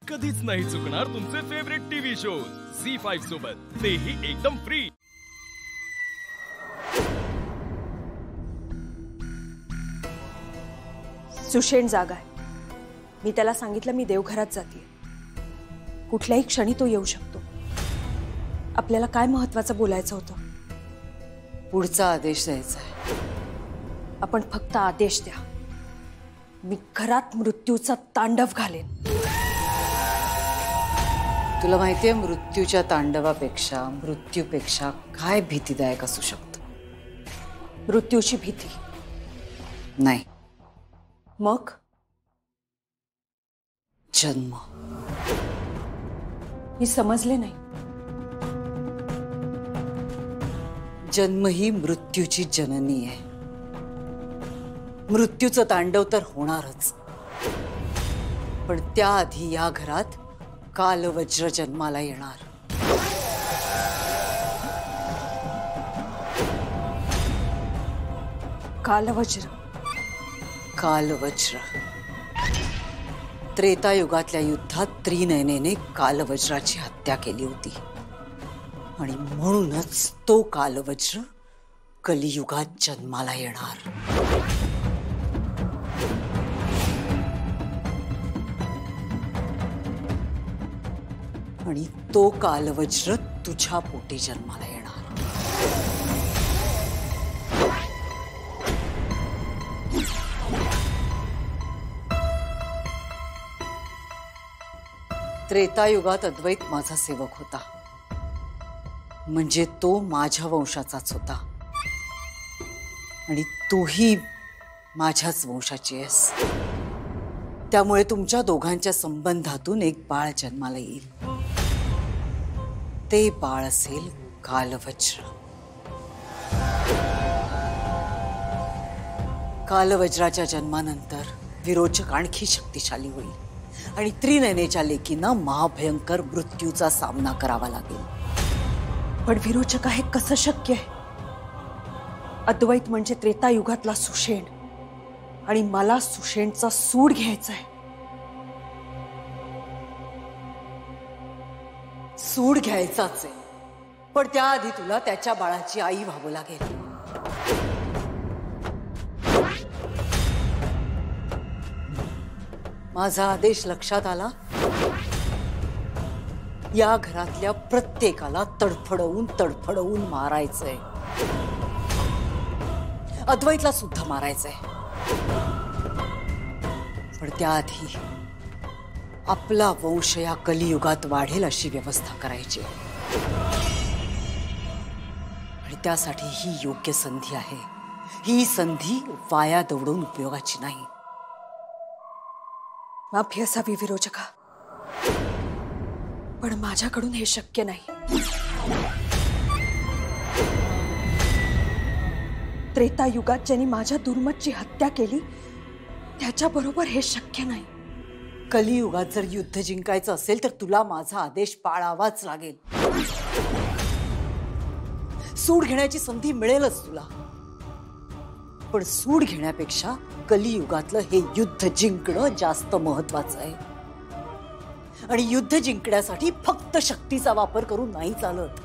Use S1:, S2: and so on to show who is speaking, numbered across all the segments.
S1: कधीच नाही चुकणार तुमचे फेवरेट टीव्ही शोज झी5 सोबत, तेही एकदम फ्री।
S2: सुषेण जागा आहे। मी त्याला सांगितलं मी देवघरात जाते, कुठल्याही क्षणी तो येऊ शकतो। आपल्याला काय महत्त्वाचं बोलायचं होतं?
S3: पुढचा आदेश द्यायचा आहे।
S2: आपण फक्त आदेश द्या, मी घरात मृत्यूचा तांडव घालेन।
S3: तुला माहितीये मृत्यूच्या तांडवापेक्षा मृत्यूपेक्षा काय भीतीदायक असू शकतं?
S2: मृत्यूची भीती
S3: नाही,
S2: मग
S3: जन्म।
S2: मी समजले नाही।
S3: जन्म ही मृत्यूची जननी आहे। मृत्यूचं तांडव तर होणारच, पण त्याआधी या घरात कालवज्र जन्माला येणार।
S2: कालवज्र?
S3: कालवज्र त्रेतायुगातल्या युद्धात त्रिनयनेने कालवज्राची हत्या केली होती आणि म्हणूनच तो कालवज्र कलियुगात जन्माला येणार। आणि तो कालवज्र तुझ्या पोटी जन्माला येणार। त्रेतायुगात अद्वैत माझा सेवक होता, म्हणजे तो माझ्या वंशाचाच होता आणि तूही माझ्याच वंशाची आहेस। त्यामुळे तुमच्या दोघांच्या संबंधातून एक बाळ जन्माला येईल। ते बाळ असेल कालवज्र। कालवज्राच्या जन्मानंतर विरोचक आणखी शक्तिशाली होईल आणि त्रिनयनेच्या लेकींना महाभयंकर मृत्यूचा सामना करावा लागेल।
S2: पण विरोचक आहे कसं शक्य आहे? अद्वैत म्हणजे त्रेतायुगातला सुषेण आणि मला सुषेणचा सूड घ्यायचा आहे।
S3: सूड घ्यायचाच आहे, पण त्याआधी तुला त्याच्या बाळाची आई व्हावं लागेल। माझा आदेश लक्षात आला? या घरातल्या प्रत्येकाला तडफडवून तडफडवून मारायचंय। अद्वैतला सुद्धा मारायचंय, पण त्याआधी आपला वंश या कलियुगात वाढेल अशी व्यवस्था करायची आणि त्यासाठी ही योग्य संधी आहे। ही संधी वाया दवडून उपयोगाची नाही।
S2: माफी असावी विरोचका, पण माझ्याकडून हे शक्य नाही। त्रेतायुगात ज्यांनी माझ्या दुर्मतची हत्या केली त्याच्याबरोबर हे शक्य नाही।
S3: कलियुगात जर युद्ध जिंकायचं असेल तर तुला माझा आदेश पाळावाच लागेल। सूड घेण्याची संधी मिळेलच तुला, पण सूड घेण्यापेक्षा कलियुगातलं हे युद्ध जिंकणं जास्त महत्वाचं आहे। आणि युद्ध जिंकण्यासाठी फक्त शक्तीचा वापर करून नाही चालत,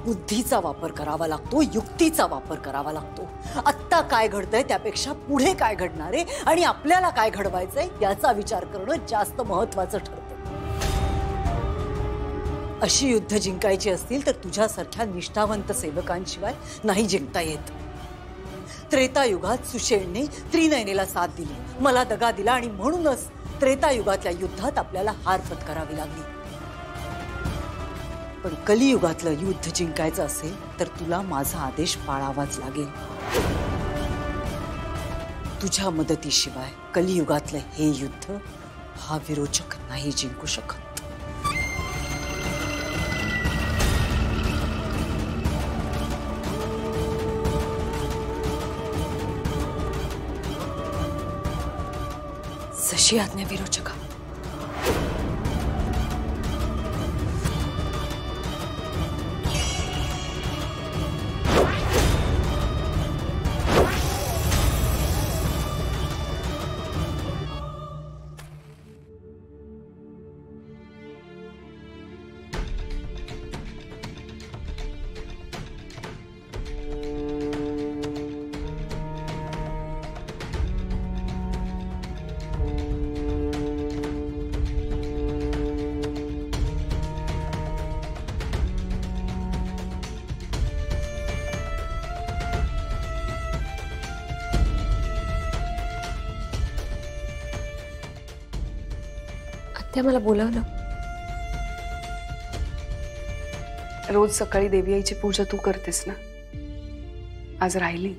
S3: बुद्धीचा वापर करावा लागतो, युक्तीचा वापर करावा लागतो। आत्ता काय घडतंय त्यापेक्षा पुढे काय घडणार आहे आणि आपल्याला काय घडवायचंय याचा विचार करणं जास्त महत्वाचं ठरतं। अशी युद्ध जिंकायची असतील तर तुझ्यासारख्या निष्ठावंत सेवकांशिवाय नाही जिंकता येत। त्रेतायुगात सुषेणने त्रिनयनेला साथ दिली, मला दगा दिला आणि म्हणूनच त्रेतायुगातल्या युद्धात आपल्याला हार पत्करावी लागली। पण कलियुगातलं युद्ध जिंकायचं असेल तर तुला माझा आदेश पाळावाच लागेल। तुझ्या मदतीशिवाय कलियुगातलं हे युद्ध हा विरोचक नाही जिंकू शकत।
S2: जशी आज्ञा विरोचका।
S4: त्या मला बोलावलं.
S5: रोज सकाळी देवी आईची पूजा तू करतेस ना, आज राहिली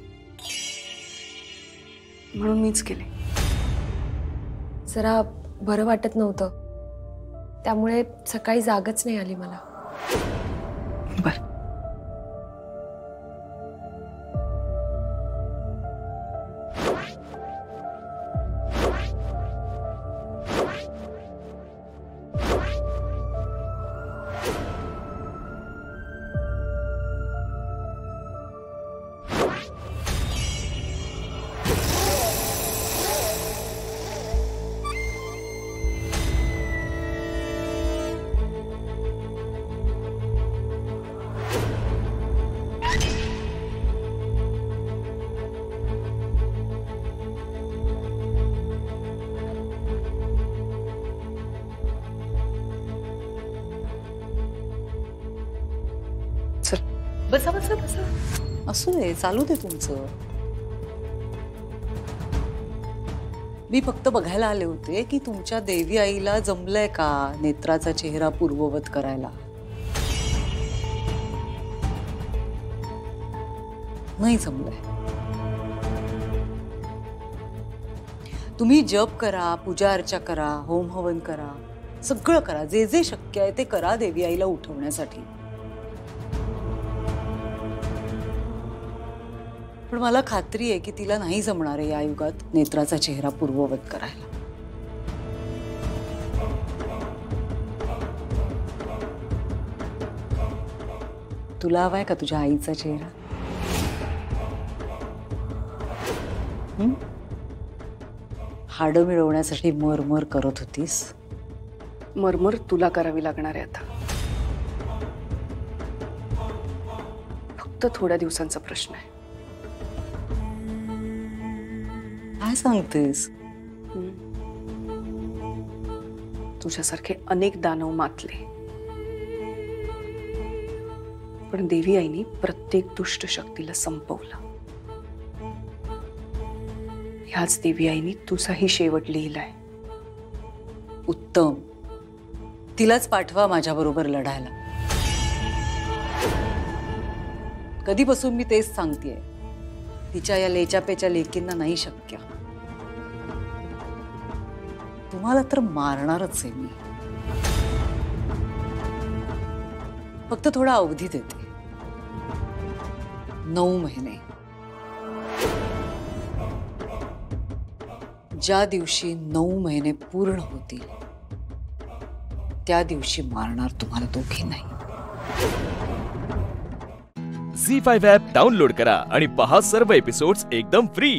S5: म्हणून मीच केले.
S4: जरा बरं वाटत नव्हतं, त्यामुळे सकाळी जागच नाही आली मला.
S5: बर,
S3: बसा बसा बसा. असू दे, चालू दे तुमचं. मी फक्त बघायला आले होते की तुमच्या देवी आईला जमलंय का नेत्राचा चेहरा पूर्ववत करायला. नाही जमलंय. तुम्ही जप करा, पूजा अर्चा करा, होम हवन करा, सगळं करा, जे जे शक्य आहे ते करा देवी आईला उठवण्यासाठी. पण मला खात्री आहे की तिला नाही जमणार आहे या युगात नेत्राचा चेहरा पूर्ववत करायला. तुला हवाय का तुझ्या आईचा चेहरा? हाडं मिळवण्यासाठी मरमर करत होतीस.
S5: मरमर तुला करावी लागणार आहे आता. फक्त थोड्या दिवसांचा प्रश्न आहे.
S3: काय सांगतेस?
S5: तुझ्यासारखे अनेक दानव मातले, पण देवी आईनी प्रत्येक दुष्ट शक्तीला संपवलं. ह्याच देवी आईनी तुझाही शेवट लिहिलाय.
S3: उत्तम. तिलाच पाठवा माझ्या बरोबर लढायला. कधीपासून मी तेच सांगतेय. तिच्या या लेच्यापेच्या लेकींना नाही शक्य. तुम्हाला तर मारणारच आहे मी. फक्त थोडा अवधी देते. 9 महिने. ज्या दिवशी 9 महिने पूर्ण होतील त्या दिवशी मारणार तुम्हाला दोघे नाही.
S1: झी5 ॲप डाउनलोड करा आणि पहा सर्व एपिसोड्स एकदम फ्री.